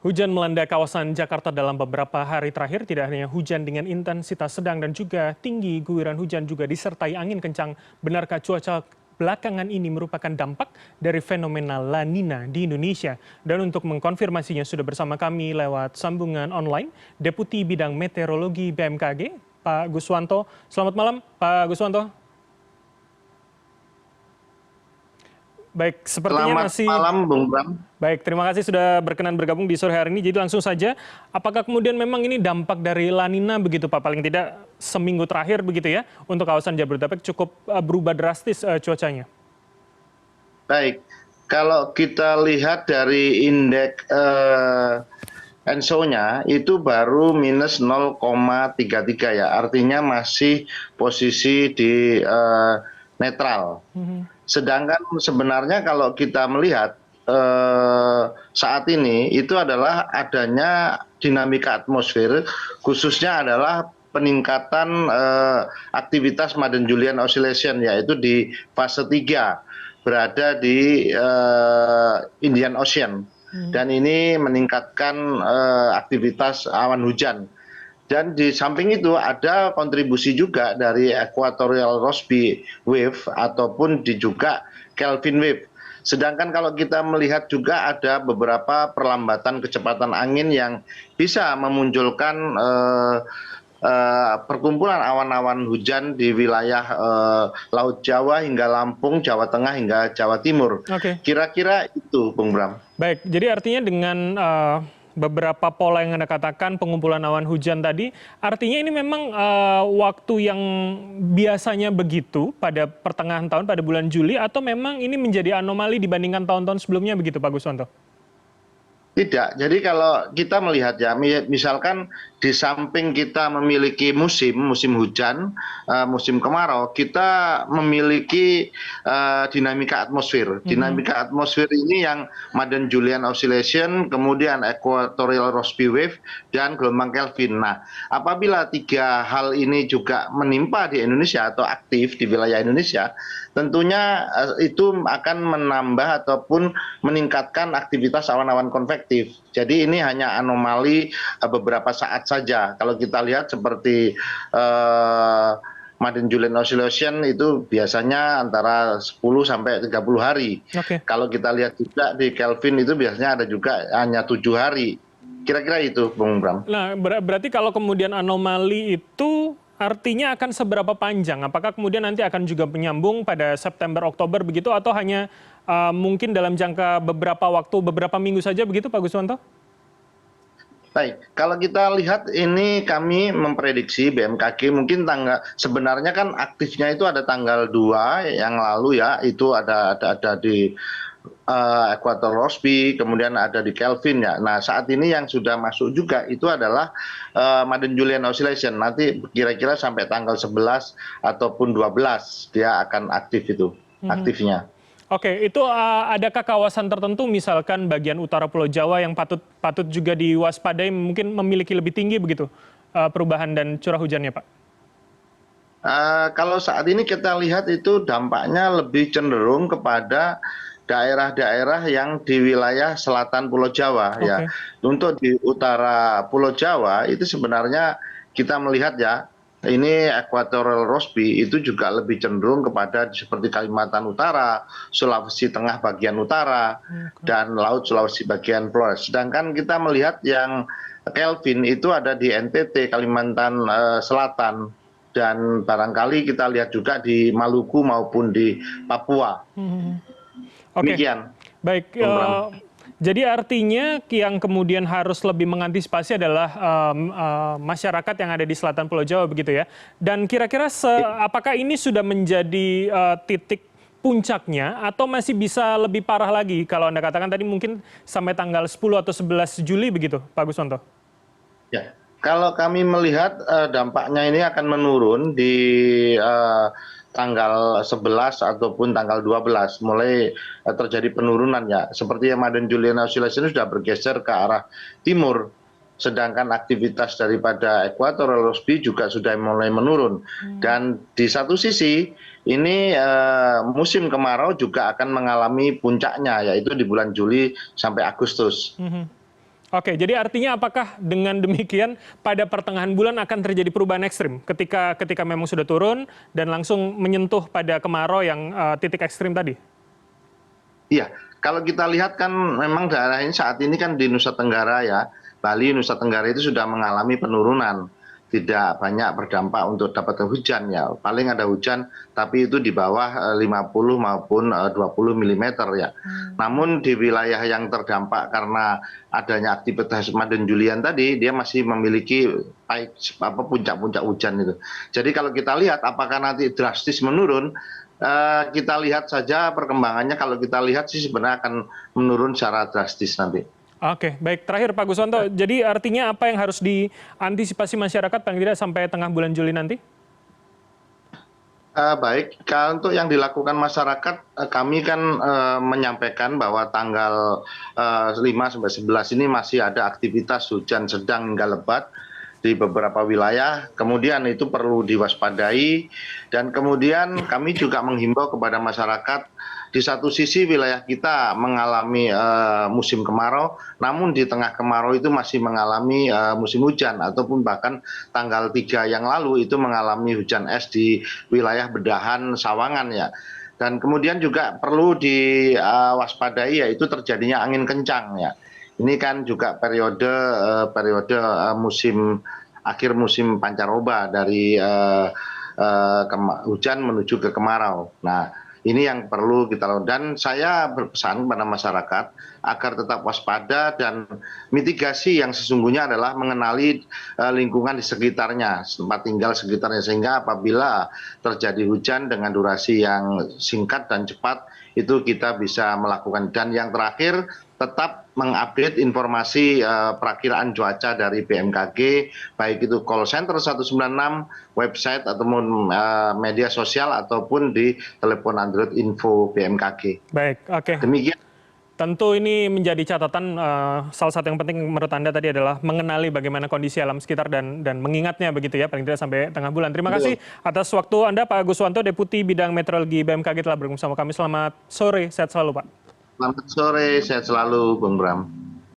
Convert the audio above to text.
Hujan melanda kawasan Jakarta dalam beberapa hari terakhir. Tidak hanya hujan dengan intensitas sedang dan juga tinggi, guyuran hujan juga disertai angin kencang. Benarkah cuaca belakangan ini merupakan dampak dari fenomena La Nina di Indonesia? Dan untuk mengkonfirmasinya sudah bersama kami lewat sambungan online, Deputi Bidang Meteorologi BMKG, Pak Guswanto. Selamat malam, Pak Guswanto. Baik, sepertinya Selamat masih. malam, Bung Bram. Baik, terima kasih sudah berkenan bergabung di sore hari ini. Jadi langsung saja, apakah kemudian memang ini dampak dari La Nina begitu Pak? Paling tidak seminggu terakhir begitu ya, untuk kawasan Jabodetabek cukup berubah drastis cuacanya. Baik, kalau kita lihat dari indeks ENSO-nya itu baru minus 0,33 ya, artinya masih posisi di netral. Sedangkan sebenarnya kalau kita melihat saat ini itu adalah adanya dinamika atmosfer, khususnya adalah peningkatan aktivitas Madden-Julian Oscillation, yaitu di fase 3 berada di Indian Ocean, dan ini meningkatkan aktivitas awan hujan. Dan di samping itu ada kontribusi juga dari Equatorial Rossby Wave ataupun juga Kelvin Wave. Sedangkan kalau kita melihat juga ada beberapa perlambatan kecepatan angin yang bisa memunculkan perkumpulan awan-awan hujan di wilayah Laut Jawa hingga Lampung, Jawa Tengah hingga Jawa Timur. Kira-kira itu, Bung Bram. Baik, jadi artinya dengan beberapa pola yang Anda katakan, pengumpulan awan hujan tadi, artinya ini memang waktu yang biasanya begitu pada pertengahan tahun, pada bulan Juli, atau memang ini menjadi anomali dibandingkan tahun-tahun sebelumnya begitu, Pak Guswanto? Tidak. Jadi kalau kita melihat ya, misalkan di samping kita memiliki musim hujan, musim kemarau, kita memiliki dinamika atmosfer. Dinamika atmosfer ini yang Madden-Julian Oscillation, kemudian Equatorial Rossby Wave, dan gelombang Kelvin. Nah, apabila tiga hal ini juga menimpa di Indonesia atau aktif di wilayah Indonesia, tentunya itu akan menambah ataupun meningkatkan aktivitas awan-awan konvektif. Jadi ini hanya anomali beberapa saat saja. Kalau kita lihat seperti Madden-Julian Oscillation itu biasanya antara 10 sampai 30 hari. Kalau kita lihat juga di Kelvin itu biasanya ada juga hanya 7 hari. Kira-kira itu, Bung Bram. Nah, berarti kalau kemudian anomali itu artinya akan seberapa panjang? Apakah kemudian nanti akan juga menyambung pada September, Oktober begitu, atau hanya mungkin dalam jangka beberapa waktu, beberapa minggu saja begitu, Pak Guswanto? Baik, kalau kita lihat ini kami memprediksi BMKG mungkin sebenarnya kan aktifnya itu ada tanggal 2 yang lalu ya, itu ada di Equator Rossby, kemudian ada di Kelvin ya. Nah, saat ini yang sudah masuk juga itu adalah Madden-Julian Oscillation. Nanti kira-kira sampai tanggal 11 ataupun 12 dia akan aktif itu, aktifnya. Oke, itu adakah kawasan tertentu misalkan bagian utara Pulau Jawa yang patut juga diwaspadai, mungkin memiliki lebih tinggi begitu perubahan dan curah hujannya, Pak? Kalau saat ini kita lihat itu dampaknya lebih cenderung kepada daerah-daerah yang di wilayah selatan Pulau Jawa ya. Untuk di utara Pulau Jawa itu sebenarnya kita melihat ya, ini Equatorial Rossby itu juga lebih cenderung kepada seperti Kalimantan Utara, Sulawesi Tengah bagian utara, dan Laut Sulawesi bagian Flores. Sedangkan kita melihat yang Kelvin itu ada di NTT, Kalimantan Selatan, dan barangkali kita lihat juga di Maluku maupun di Papua. Demikian. Baik. Jadi artinya yang kemudian harus lebih mengantisipasi adalah masyarakat yang ada di selatan Pulau Jawa begitu ya. Dan kira-kira apakah ini sudah menjadi titik puncaknya atau masih bisa lebih parah lagi kalau Anda katakan tadi mungkin sampai tanggal 10 atau 11 Juli begitu, Pak Guswanto? Ya, kalau kami melihat dampaknya ini akan menurun di tanggal 11 ataupun tanggal 12 mulai terjadi penurunan ya. Seperti yang Madden-Julian Oscillation sudah bergeser ke arah timur, sedangkan aktivitas daripada Equatorial Rossby juga sudah mulai menurun. Dan di satu sisi ini musim kemarau juga akan mengalami puncaknya, yaitu di bulan Juli sampai Agustus. Oke, jadi artinya apakah dengan demikian pada pertengahan bulan akan terjadi perubahan ekstrim ketika memang sudah turun dan langsung menyentuh pada kemarau yang titik ekstrim tadi? Iya, kalau kita lihat kan memang daerah ini saat ini kan di Nusa Tenggara ya, Bali, Nusa Tenggara itu sudah mengalami penurunan. Tidak banyak berdampak untuk dapat hujan ya. Paling ada hujan tapi itu di bawah 50 maupun 20 milimeter ya. Namun di wilayah yang terdampak karena adanya aktivitas Maden Julian tadi, dia masih memiliki puncak-puncak hujan itu. Jadi kalau kita lihat apakah nanti drastis menurun, kita lihat saja perkembangannya. Kalau kita lihat sih sebenarnya akan menurun secara drastis nanti. Oke, baik. Terakhir Pak Guswanto, jadi artinya apa yang harus diantisipasi masyarakat paling tidak sampai tengah bulan Juli nanti? Baik, kalau untuk yang dilakukan masyarakat, kami kan menyampaikan bahwa tanggal 5 sampai 11 ini masih ada aktivitas hujan sedang hingga lebat di beberapa wilayah, kemudian itu perlu diwaspadai, dan kemudian kami juga menghimbau kepada masyarakat. Di satu sisi wilayah kita mengalami musim kemarau, namun di tengah kemarau itu masih mengalami musim hujan, ataupun bahkan tanggal 3 yang lalu itu mengalami hujan es di wilayah Bedahan, Sawangan ya. Dan kemudian juga perlu diwaspadai yaitu terjadinya angin kencang ya. Ini kan juga periode musim akhir musim pancaroba dari hujan menuju ke kemarau. Nah, ini yang perlu kita lakukan. Dan saya berpesan kepada masyarakat agar tetap waspada dan mitigasi yang sesungguhnya adalah mengenali lingkungan di sekitarnya, tempat tinggal sekitarnya, sehingga apabila terjadi hujan dengan durasi yang singkat dan cepat, itu kita bisa melakukan. Dan yang terakhir, tetap mengupdate informasi perakiraan cuaca dari BMKG, baik itu call center 196, website ataupun media sosial ataupun di telepon Android info BMKG. Baik, oke. Demikian. Tentu ini menjadi catatan, salah satu yang penting menurut Anda tadi adalah mengenali bagaimana kondisi alam sekitar dan mengingatnya begitu ya, paling tidak sampai tengah bulan. Terima kasih atas waktu Anda Pak Guswanto, Deputi Bidang Meteorologi BMKG telah bergabung sama kami. Selamat sore, sehat selalu Pak. Selamat sore, sehat selalu Bung Bram.